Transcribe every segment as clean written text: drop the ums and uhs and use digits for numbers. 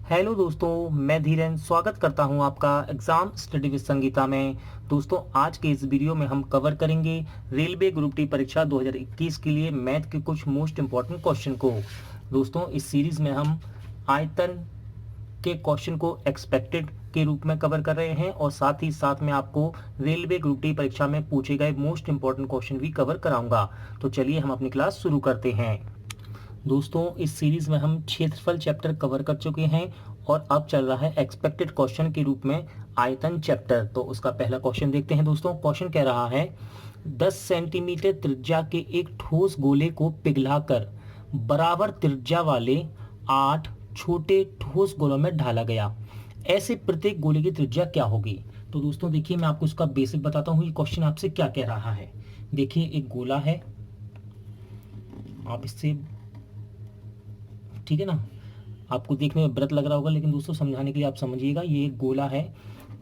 Hello दोस्तों, मैं धीरेन स्वागत करता हूं आपका एग्ज़ाम स्टडी विद संगीता में। दोस्तों, आज के इस वीडियो में हम कवर करेंगे रेलवे ग्रुप डी परीक्षा 2021 के लिए मैथ के कुछ मोस्ट इम्पॉर्टेंट क्वेश्चन को। दोस्तों, इस सीरीज़ में हम आयतन के क्वेश्चन को एक्सपेक्टेड के रूप में कवर कर रहे हैं और साथ ही साथ में आपको रेलवे ग्रुप डी परीक्षा में पूछे गए मोस्ट इम्पॉर्टेंट क्वेश्चन भी कवर कराऊंगा। तो चलिए हम अपनी क्लास शुरू करते हैं। दोस्तों, इस सीरीज में हम क्षेत्रफल चैप्टर कवर कर चुके हैं और अब चल रहा है एक्सपेक्टेड क्वेश्चन के रूप में आयतन चैप्टर। तो उसका पहला क्वेश्चन देखते हैं। दोस्तों, क्वेश्चन कह रहा है 10 सेंटीमीटर त्रिज्या के एक ठोस गोले को पिघलाकर बराबर त्रिज्या वाले 8 छोटे ठोस गोलों में ढाला गया। ऐसे प्रत्येक गोले की त्रिज्या क्या होगी? तो दोस्तों देखिए, मैं आपको इसका बेसिक बताता हूँ ये क्वेश्चन आपसे क्या कह रहा है। देखिए, एक गोला है, आप इससे, ठीक है ना, आपको देखने में व्रत लग रहा होगा लेकिन दोस्तों समझाने के लिए आप समझिएगा। ये एक गोला है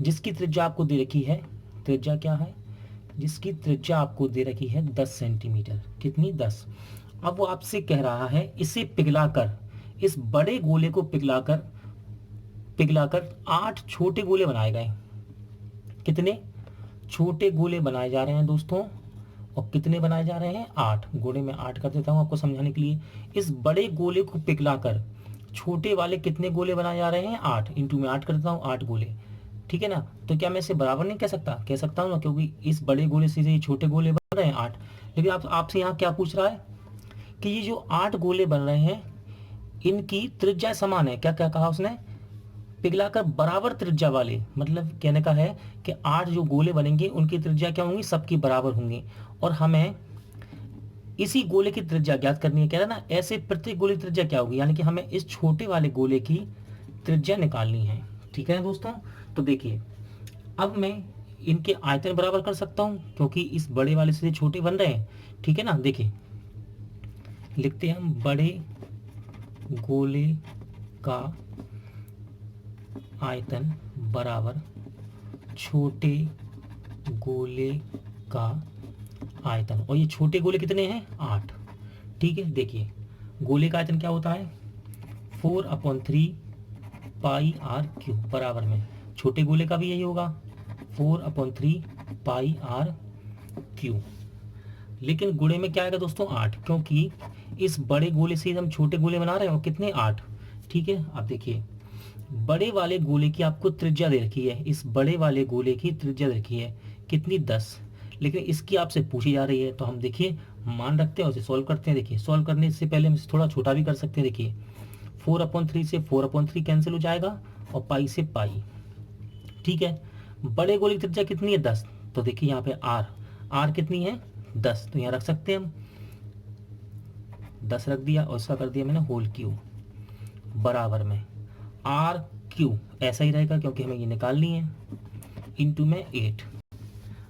जिसकी त्रिज्या आपको दे रखी है, त्रिज्या क्या है, जिसकी त्रिज्या आपको दे रखी है 10 सेंटीमीटर। कितनी? 10। अब वो आपसे कह रहा है इसे पिघलाकर, इस बड़े गोले को पिघलाकर पिघलाकर 8 छोटे गोले बनाए गए। कितने छोटे गोले बनाए जा रहे हैं दोस्तों? और कितने बनाए जा रहे हैं? 8। गोले में 8 कर देता हूँ आपको समझाने के लिए। इस बड़े गोले को पिघलाकर छोटे वाले कितने गोले बनाए जा रहे हैं? 8। इंटू में 8 कर देता हूँ, 8 गोले। ठीक है ना? तो क्या मैं इसे बराबर नहीं कह सकता? कह सकता हूँ ना, क्योंकि इस बड़े गोले से ये छोटे गोले बन रहे हैं 8। लेकिन आपसे यहाँ क्या पूछ रहा है कि ये जो 8 गोले बन रहे हैं इनकी त्रिज्या समान है। क्या क्या कहा उसने? पिघलाकर बराबर त्रिज्या वाले, मतलब कहने का है कि 8 जो गोले बनेंगे उनकी त्रिज्या क्या होंगी? सबकी बराबर होंगी। और हमें इसी गोले की त्रिज्या ज्ञात करनी है। कह रहा ना, ऐसे प्रत्येक गोले की त्रिज्या क्या होगी, यानी कि हमें इस छोटे वाले गोले की त्रिज्या निकालनी है। ठीक है ना दोस्तों? तो देखिए, अब मैं इनके आयतन बराबर कर सकता हूं क्योंकि इस बड़े वाले से छोटे बन रहे हैं। ठीक है ना? देखिए, लिखते हैं हम बड़े गोले का आयतन बराबर छोटे गोले का आयतन। और ये छोटे गोले कितने हैं? 8। ठीक है, देखिए, गोले का आयतन क्या होता है? 4/3 पाई आर क्यू बराबर में, छोटे गोले का भी यही होगा 4/3 पाई आर क्यू। लेकिन गुणे में क्या आएगा दोस्तों? 8, क्योंकि इस बड़े गोले से हम छोटे गोले बना रहे हैं। और कितने? 8। ठीक है, अब देखिए, बड़े वाले गोले की आपको त्रिज्या दे रखी है, इस बड़े वाले गोले की त्रिज्या दे रखी है कितनी? 10। लेकिन इसकी आपसे पूछी जा रही है, तो हम देखिए मान रखते हैं और इसे सॉल्व करते हैं। देखिए, सॉल्व करने से पहले हम इसे थोड़ा छोटा भी कर सकते हैं। देखिए, 4/3 से 4/3 कैंसिल हो जाएगा और पाई से पाई। ठीक है, बड़े गोले की त्रिज्या कितनी है? 10। तो देखिए यहाँ पे आर कितनी है? 10। तो यहाँ रख सकते हैं हम, 10 रख दिया और इसका कर दिया मैंने होल क्यू बराबर में आर क्यू। ऐसा ही रहेगा क्योंकि हमें ये निकालनी है, इंटू में 8।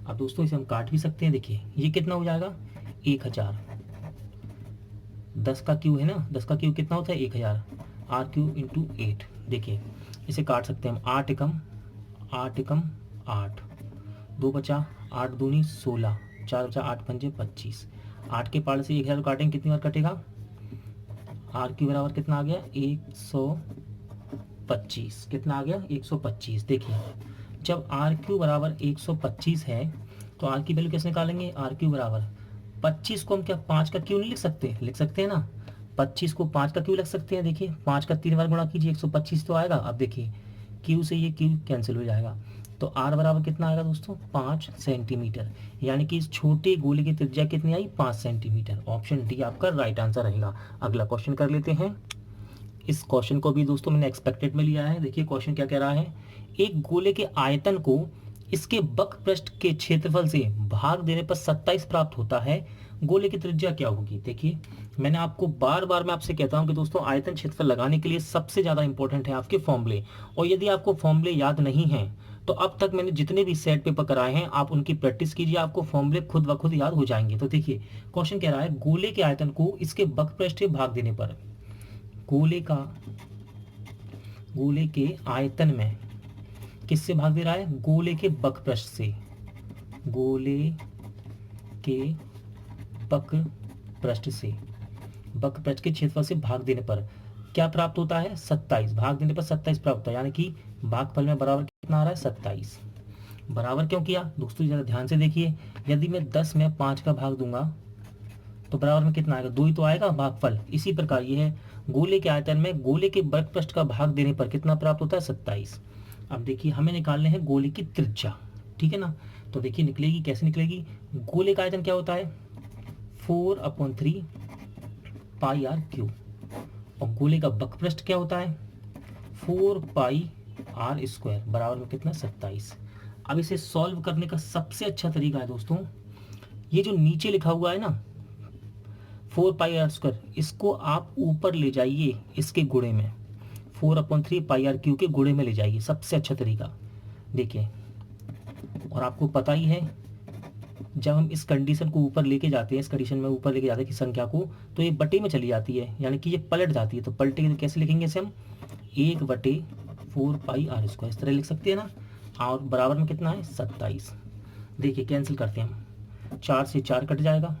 अब दोस्तों इसे हम काट भी सकते हैं। देखिए, ये कितना हो जाएगा? 1000। 10 का क्यू है ना, 10 का क्यू कितना होता है? 1000। R Q into 8। देखिए, इसे काट सकते हैं हम। 8 एकम 8, 2 बचा 8 दूनी 16, 4 बचा 8 पंजे 25। 8 के पार से 1000 काटेंगे, कितनी बार कटेगा? आर क्यू बराबर कितना आ गया? 125। कितना आ गया? 125। देखिए, जब आर क्यू बराबर 125 है तो आर की वैल्यू कैसे निकालेंगे? आर क्यू बराबर 25 को हम क्या 5 का क्यू नहीं लिख सकते? लिख सकते हैं ना, 25 को 5 का क्यू लिख सकते हैं। देखिए, 5 का 3 बार गुणा कीजिए, 125 तो आएगा। अब देखिए, क्यू से ये क्यू कैंसिल हो जाएगा, तो आर बराबर कितना आएगा दोस्तों? 5 सेंटीमीटर। यानी कि इस छोटे गोले की त्रिज्या कितनी आई? 5 सेंटीमीटर। ऑप्शन डी आपका राइट आंसर रहेगा। अगला क्वेश्चन कर लेते हैं। इस क्वेश्चन को भी दोस्तों मैंने एक्सपेक्टेड में लिया है। देखिए, क्वेश्चन क्या कह रहा है, एक गोले के आयतन को इसके बक पृष्ठ के क्षेत्रफल से भाग देने पर 27 प्राप्त होता है। गोले की त्रिज्या क्या होगी? देखिए, मैंने आपको बार बार मैं आपसे कहता हूं कि दोस्तों आयतन क्षेत्रफल लगाने के लिए सबसे ज़्यादा इंपॉर्टेंट है आपके फॉर्मूले। और यदि आपको फॉर्मूले याद नहीं हैं तो अब तक मैंने जितने भी सेट पेपर कराए हैं आप उनकी प्रैक्टिस कीजिए, आपको फॉर्मूले खुद ब खुद याद हो जाएंगे। तो देखिए, क्वेश्चन कह रहा है गोले के आयतन को इसके बक पृष्ठ से भाग देने पर, गोले के आयतन में किससे भाग दे रहा है? गोले के बक पृष्ठ से, गोले के बक पृष्ठ से, बक पृष्ठ के क्षेत्रफल से भाग देने पर क्या प्राप्त होता है, 27, भाग देने पर 27 प्राप्त होता है, यानी कि भागफल में बराबर कितना आ रहा है, 27। बराबर क्यों किया दोस्तों, जरा ध्यान से देखिए, यदि मैं 10 में 5 का भाग दूंगा तो बराबर में कितना आएगा, 2 ही तो आएगा भागफल। इसी प्रकार ये है, गोले के आयतन में गोले के वर्ग पृष्ठ का भाग देने पर कितना प्राप्त होता है, 27। अब देखिए हमें निकालने हैं गोले की त्रिज्या, ठीक है ना। तो देखिए निकलेगी, कैसे निकलेगी, गोले का आयतन क्या होता है, 4/3 पाई आर क्यूब, और गोले का वक्र पृष्ठ क्या होता है, 4 पाई आर स्क्वायर, बराबर में कितना, 27। अब इसे सॉल्व करने का सबसे अच्छा तरीका है दोस्तों, ये जो नीचे लिखा हुआ है ना 4 पाई आर स्क्वायर, इसको आप ऊपर ले जाइए इसके गुणे में, 4/3 पाई आर क्यू के गुणे में ले जाइए, सबसे अच्छा तरीका। देखिए, और आपको पता ही है जब हम इस कंडीशन को ऊपर लेके जाते हैं, इस कंडीशन में ऊपर लेके जाते हैं कि संख्या को, तो ये बटे में चली जाती है, यानी कि ये पलट जाती है। तो पलटेंगे तो कैसे लिखेंगे इसे हम, 1/4 पाई आर स्क्वायर, इस तरह लिख सकते हैं ना, और बराबर में कितना है, 27। देखिए कैंसिल करते हैं हम, 4 से 4 कट जाएगा,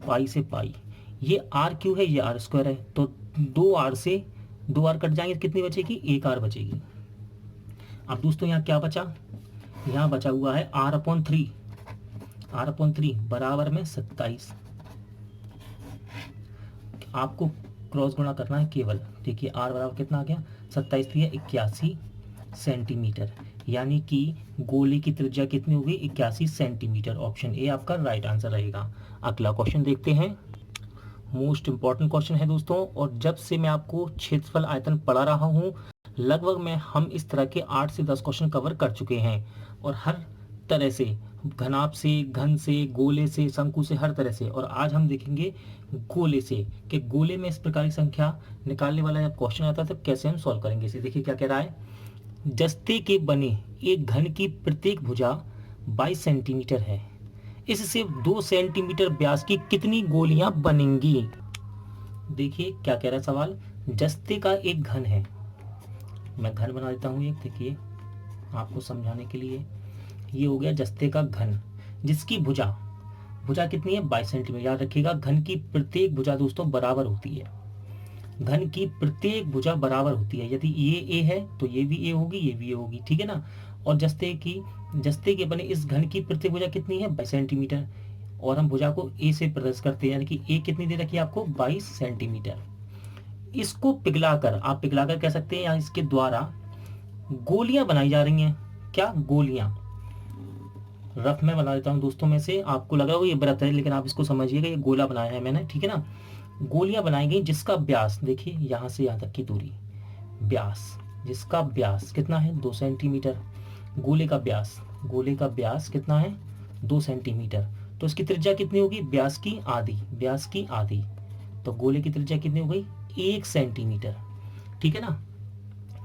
पाई से पाई, ये आर क्यू है, ये आर स्क्वायर है, तो 2 आर से 2 आर कट जाएंगे, कितनी बचेगी, 1 आर बचेगी। अब दोस्तों यहाँ क्या बचा, यहाँ बचा हुआ है r/3, r/3 बराबर में 27। आपको क्रॉस गुणा करना है केवल, देखिए r बराबर कितना आ गया, 27 है 81 सेंटीमीटर, यानी कि गोले की त्रिज्या कितनी होगी, 81 सेंटीमीटर। ऑप्शन ए आपका राइट आंसर रहेगा। अगला क्वेश्चन देखते हैं, मोस्ट इंपॉर्टेंट क्वेश्चन है दोस्तों, और जब से मैं आपको क्षेत्रफल आयतन पढ़ा रहा हूँ, लगभग मैं हम इस तरह के 8 से 10 क्वेश्चन कवर कर चुके हैं, और हर तरह से, घनाभ से, घन से, गोले से, शंकु से, हर तरह से। और आज हम देखेंगे गोले से, कि गोले में इस प्रकार की संख्या निकालने वाला जब क्वेश्चन आता है तब कैसे हम सॉल्व करेंगे इसे। देखिए क्या कह रहा है, जस्ते के बने एक घन की प्रत्येक भुजा 22 सेंटीमीटर है, इससे 2 सेंटीमीटर व्यास की कितनी गोलियां बनेंगी। देखिए क्या कह रहा है सवाल, जस्ते का एक घन है, मैं घन बना देता हूँ एक, देखिए आपको समझाने के लिए, ये हो गया जस्ते का घन, जिसकी भुजा, भुजा कितनी है, 22 सेंटीमीटर। याद रखिएगा घन की प्रत्येक भुजा दोस्तों बराबर होती है, घन की प्रत्येक भुजा बराबर होती है, यदि ये ए है तो ये भी ए होगी, ये भी ए होगी, ठीक है ना। और जस्ते के बने इस घन की प्रत्येक भुजा कितनी है, 22 सेंटीमीटर, और हम भुजा को ए से प्रदर्शित करते हैं, यानी कि ए कितनी दे रखी है आपको, 22 सेंटीमीटर। इसको पिघलाकर, आप पिघलाकर कह सकते हैं, या इसके द्वारा गोलियां बनाई जा रही हैं। क्या गोलियां, रफ में बना देता हूं दोस्तों में से, आपको लगा होगा ये व्रत है, लेकिन आप इसको समझिएगा, ये गोला बनाया है मैंने, ठीक है ना। गोलियां बनाई गई जिसका व्यास, देखिए यहां से यहां तक की दूरी, व्यास, जिसका व्यास कितना है, 2 सेंटीमीटर। गोले का व्यास, गोले का व्यास कितना है, 2 सेंटीमीटर, तो इसकी त्रिज्या कितनी होगी, व्यास की आधी, व्यास की आधी, तो गोले की त्रिज्या कितनी हो गई, 1 सेंटीमीटर, ठीक है ना।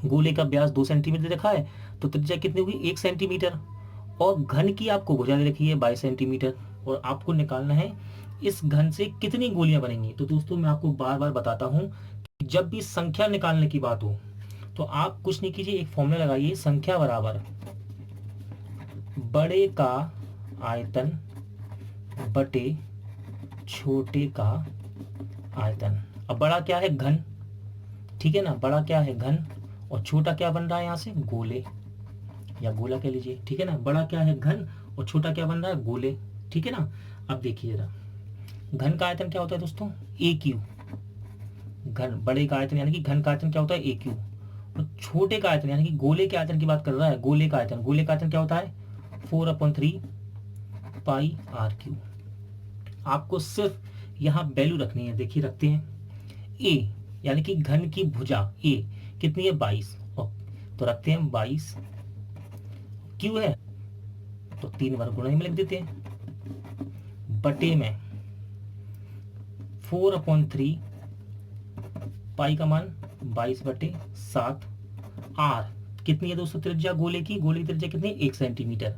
गोले का व्यास 2 सेंटीमीटर रखा है, तो त्रिज्या कितनी होगी, 1 सेंटीमीटर, और घन की आपको भुजा दे रखी है 22 सेंटीमीटर, और आपको निकालना है इस घन से कितनी गोलियां बनेंगी। तो दोस्तों मैं आपको बार बार बताता हूं, जब भी संख्या निकालने की बात हो तो आप कुछ नहीं कीजिए, एक फॉर्मूला लगाइए, संख्या बराबर बड़े का आयतन बटे छोटे का आयतन। अब बड़ा क्या है, घन, ठीक है ना, बड़ा क्या है, घन, और छोटा क्या बन रहा है यहाँ से, गोले, या गोला कह लीजिए, ठीक है ना। बड़ा क्या है, घन, और छोटा क्या बन रहा है, गोले, ठीक है ना। अब देखिए जरा, घन का आयतन क्या होता है दोस्तों, ए क्यू, घन, बड़े का आयतन यानी कि घन का आयतन क्या होता है, ए क्यू, और छोटे का आयतन यानी कि गोले के आयतन की बात कर रहा है, गोले का आयतन, गोले का आयतन क्या होता है, 4/3 पाई आर क्यू। आपको सिर्फ यहाँ वैल्यू रखनी है, देखिए रखते हैं, ए यानी कि घन की भुजा ए कितनी है, 22, और तो रखते हैं 22, क्यू है तो 3 वर्ग गुणा में लिख देते हैं, बटे में 4/3 पाई का मान 22/7, आर कितनी है दोस्तों, त्रिज्या गोले की, गोले की त्रिज्या कितनी है, 1 सेंटीमीटर।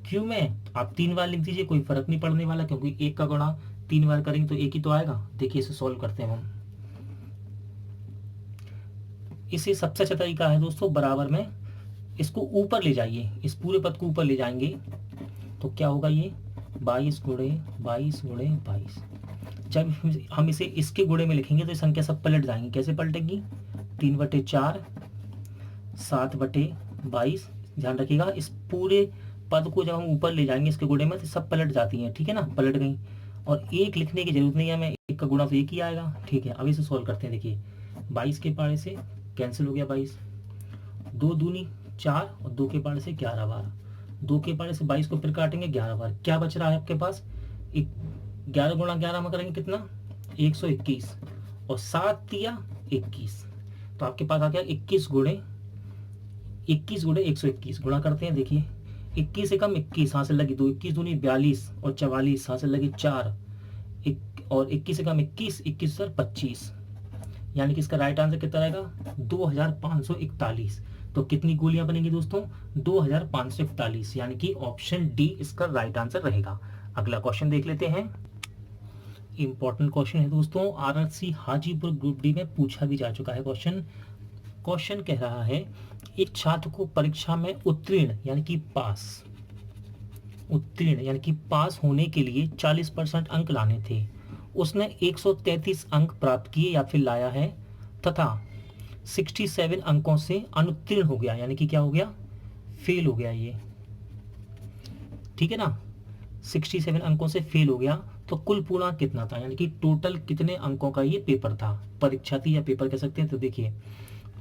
क्यू में आप 3 बार लिख दीजिए, कोई फर्क नहीं पड़ने वाला, क्योंकि 1 का गुणा 3 बार करेंगे तो 1 ही तो आएगा। देखिए इसे सॉल्व करते हैं हम, इसे सबसे अच्छा तरीका है दोस्तों, बराबर में इसको ऊपर ले जाइए, इस पूरे पद को ऊपर ले जाएंगे तो क्या होगा, ये 22 × 22 × 22, जब हम इसे इसके गुणे में लिखेंगे तो ये संख्या सब पलट जाएंगी। कैसे पलटेगी? 3/4, 7/22। ध्यान रखिएगा, इस पूरे पद को जब हम ऊपर ले जाएंगे इसके गुणे में तो सब पलट जाती हैं, ठीक है ना, पलट गई। और एक लिखने की जरूरत नहीं है हमें, एक का गुणा तो एक ही आएगा, ठीक है। अब इसे सॉल्व करते हैं। देखिए 22 के पारे से कैंसिल हो गया 22, 2 दूनी 4 और 2 के पारे से 11 बार, 2 के पारे से 22 को फिर काटेंगे 11 बार। क्या बच रहा है आपके पास? 11 गुणा 11 में करेंगे कितना? 121 और 7 दिया 21, तो आपके पास आ गया 21 गुणे 121 गुणा करते हैं। देखिए 21 से कम 21 हासिल लगी 2, 21 दूनी 42 और 44 हासिल लगी 4, और 21 से कम 21, 21 सर 25, यानी कि इसका राइट आंसर कितना रहेगा? 2541। तो कितनी गोलियां बनेंगी दोस्तों? 2541, यानी कि ऑप्शन डी इसका राइट आंसर रहेगा। अगला क्वेश्चन देख लेते हैं। इंपॉर्टेंट क्वेश्चन है दोस्तों, आरआरसी हाजीपुर ग्रुप डी में पूछा भी जा चुका है क्वेश्चन कह रहा है, एक छात्र को परीक्षा में उत्तीर्ण यानी कि पास होने के लिए 40% अंक लाने थे। उसने 133 अंक प्राप्त किए या फिर लाया है तथा 67 अंकों से अनुत्तीर्ण हो गया, यानी कि क्या हो गया? फेल हो गया ये, ठीक है ना। 67 अंकों से फेल हो गया तो कुल पूर्णांक कितना था, यानी कि टोटल कितने अंकों का ये पेपर था, परीक्षा थी या पेपर कह सकते हैं। तो देखिए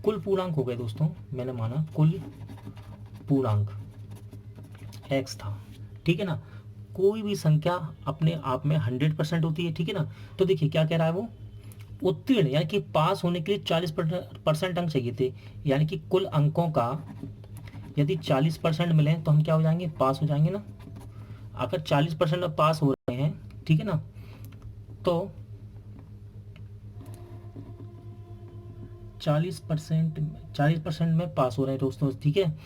कुल पूर्णांक हो गए दोस्तों, मैंने माना कुल पूर्णांक x था, ठीक है ना। कोई भी संख्या अपने आप में 100% होती है, ठीक है ना। तो देखिए क्या कह रहा है वो, उत्तीर्ण यानी कि पास होने के लिए 40% अंक चाहिए थे, यानी कि कुल अंकों का यदि 40% मिले तो हम क्या हो जाएंगे? पास हो जाएंगे ना। अगर 40% में पास हो रहे हैं, ठीक है ना, तो 40% में पास हो रहे हैं दोस्तों, ठीक है।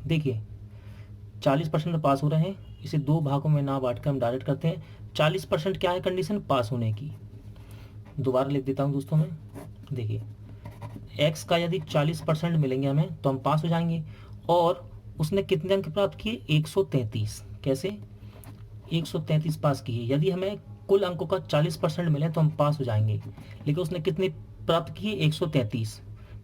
देखिए 40% में पास हो रहे हैं, इसे 2 भागों में ना बांट कर हम डायरेक्ट करते हैं। 40% क्या है कंडीशन? पास होने की। दोबारा लिख देता हूं दोस्तों मैं। देखिए x का यदि 40% मिलेंगे हमें तो हम पास हो जाएंगे, और उसने कितने अंक प्राप्त किए? 133। कैसे? 133 पास किए। यदि हमें कुल अंकों का 40% मिले तो हम पास हो जाएंगे, लेकिन उसने कितने प्राप्त किए? 133,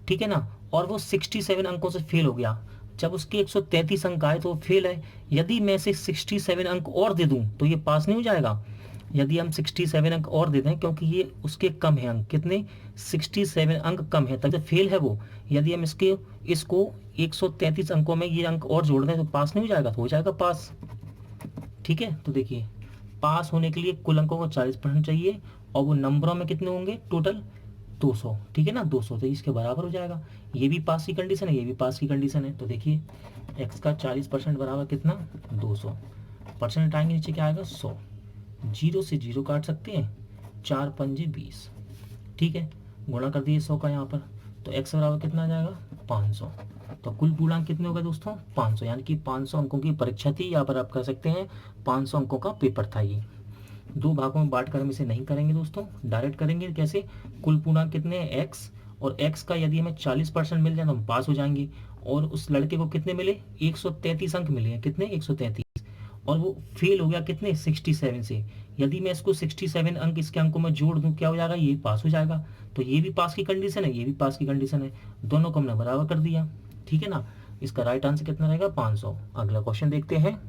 ठीक है ना। और वो 67 अंकों से फेल हो गया। जब उसके 133 अंक आए तो वो फेल है। यदि मैं इसे 67 अंक और दे दूं तो ये पास नहीं हो जाएगा। यदि हम 67 अंक और दे दें, क्योंकि ये उसके कम है अंक, कितने? 67 अंक कम है, तब तो फेल है वो। यदि हम इसको 133 अंकों में ये अंक और जोड़ दें तो पास नहीं हो जाएगा, तो हो जाएगा पास, ठीक है। तो देखिए पास होने के लिए कुल अंकों को 40% चाहिए, और वो नंबरों में कितने होंगे? टोटल 200, ठीक है ना, 200, तो इसके बराबर हो जाएगा। ये भी पास की कंडीशन है, ये भी पास की कंडीशन है। तो देखिए x का 40% बराबर कितना? 200। परसेंट आएंगे नीचे क्या आएगा? 100। 0 से 0 काट सकते हैं, 4 पंजे 20, ठीक है। गुणा कर दिए 100 का यहाँ पर, तो x बराबर कितना आ जाएगा? 500। तो कुल पूर्णांक कितने हो गए दोस्तों? 500, यानी कि 500 अंकों की परीक्षा थी। यहाँ पर आप कह सकते हैं 500 अंकों का पेपर था ये। 2 भागों में बांट कर हम इसे नहीं करेंगे दोस्तों, डायरेक्ट करेंगे। कैसे? कुल पूर्णांक कितने हैं? x, और x का यदि हमें 40% मिल जाए तो हम पास हो जाएंगे। और उस लड़के को कितने मिले? 133 अंक मिले हैं। कितने? 133। और वो फेल हो गया कितने? 67 से। यदि मैं इसको 67 अंक इसके अंकों में जोड़ दूं क्या हो जाएगा? ये पास हो जाएगा। तो ये भी पास की कंडीशन है, ये भी पास की कंडीशन है, दोनों को हमने बराबर कर दिया, ठीक है ना। इसका राइट आंसर कितना रहेगा? 500। अगला क्वेश्चन देखते हैं।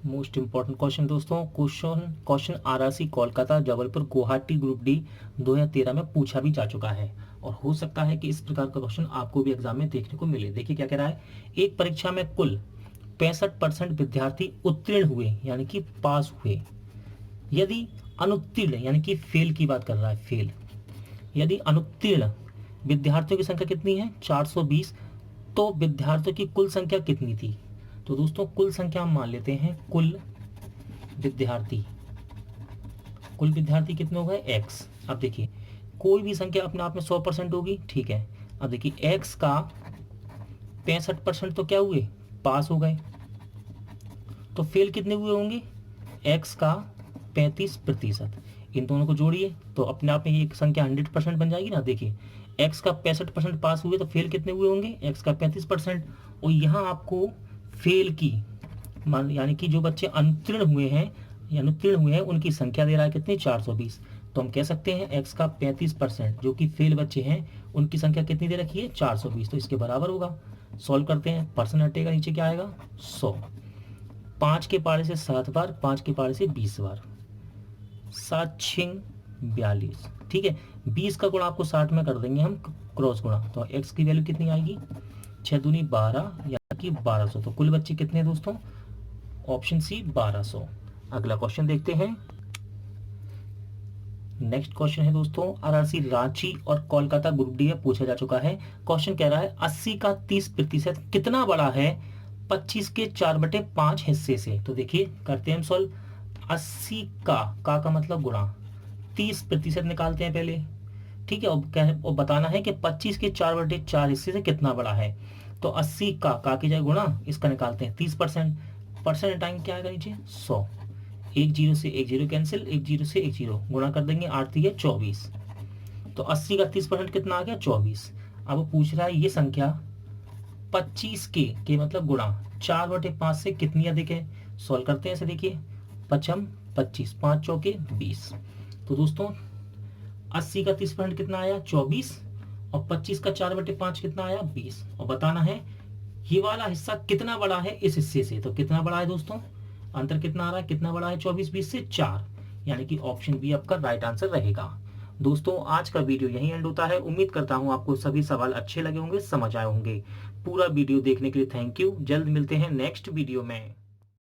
मोस्ट इंपॉर्टेंट क्वेश्चन दोस्तों, question RRC Kolkata Jabalpur Guwahati group D 2013 में पूछा भी जा चुका है, और हो सकता है कि इस प्रकार का क्वेश्चन आपको भी एग्जाम में देखने को मिले। देखिए क्या कह रहा है, एक परीक्षा में कुल 65% विद्यार्थी उत्तीर्ण हुए यानी कि पास हुए। यदि अनुत्तीर्ण यानी कि फेल की बात कर रहा है, फेल, यदि अनुत्तीर्ण विद्यार्थियों की संख्या कितनी है? 420। तो विद्यार्थियों की कुल संख्या कितनी थी? तो दोस्तों कुल संख्या हम मान लेते हैं, कुल विद्यार्थी कितने हो गए? x। अब देखिए कोई भी संख्या अपने आप में 100% होगी, ठीक है। अब देखिए x का 65% तो क्या हुए? पास हो गए। तो फेल कितने हुए होंगे? x का 35%। इन दोनों को जोड़िए तो अपने आप में ये संख्या 100% बन जाएगी ना। देखिए x का 65% पास हुए तो फेल कितने हुए होंगे? x का 35%। और यहाँ आपको फेल की मान, यानी कि जो बच्चे अनुत्तीर्ण हुए हैं, या अनुत्तीर्ण हुए हैं उनकी संख्या दे रहा है कितनी, 420। तो हम कह सकते हैं x का 35% जो कि फेल बच्चे हैं उनकी संख्या कितनी दे रखी है, 420। तो इसके बराबर होगा। सॉल्व करते हैं, परसेंट हटेगा, नीचे क्या आएगा, 100। 5 के पारे से 7 बार, 5 के पारे से 20 बार, 7 छिंग 42। ठीक है, 20 का गुणा आपको 60 में कर देंगे हम, क्रॉस गुणा। तो x की वैल्यू कितनी आएगी, 6 दूनी 12 यानी कि 1200। तो कुल बच्चे कितने हैं दोस्तों, ऑप्शन सी 1200। अगला क्वेश्चन देखते हैं। नेक्स्ट क्वेश्चन है दोस्तों, आरआरसी रांची और कोलकाता ग्रुप डी में पूछा जा चुका है। क्वेश्चन कह रहा है 80 का 30% कितना बड़ा है 25 के 4/5 हिस्से से। तो देखिए करते हैं हम सॉल्व। 80 का मतलब गुणा, 30% निकालते हैं पहले। ठीक है, और बताना है कि 25 के 4/4 हिस्से से कितना बड़ा है। तो 80 का की जगह गुणा, इसका निकालते हैं 30%। परसेंट टाइम क्या आएगा नीचे, 100। 1 0 से 1 0 कैंसिल, 1 0 से 1 0 गुणा कर देंगे, 8 3 24। तो 80 का 30% कितना आ गया, 24। अब पूछ रहा है ये संख्या 25 के मतलब गुणा 4/5 से कितनी अधिक है। सॉल्व करते हैं इसे, देखिए 5 25, 5 चौके 20। तो दोस्तों 80 का 30% कितना आया, 24, और 25 का 4/5 कितना आया, 20। और बताना है ये वाला हिस्सा कितना बड़ा है इस हिस्से से। तो कितना बड़ा है दोस्तों, अंतर कितना आ रहा है, कितना बड़ा है, 24 20 से 4, यानी कि ऑप्शन बी आपका राइट आंसर रहेगा। दोस्तों आज का वीडियो यहीं एंड होता है। उम्मीद करता हूं आपको सभी सवाल अच्छे लगे होंगे, समझ आए होंगे। पूरा वीडियो देखने के लिए थैंक यू। जल्द मिलते हैं नेक्स्ट वीडियो में।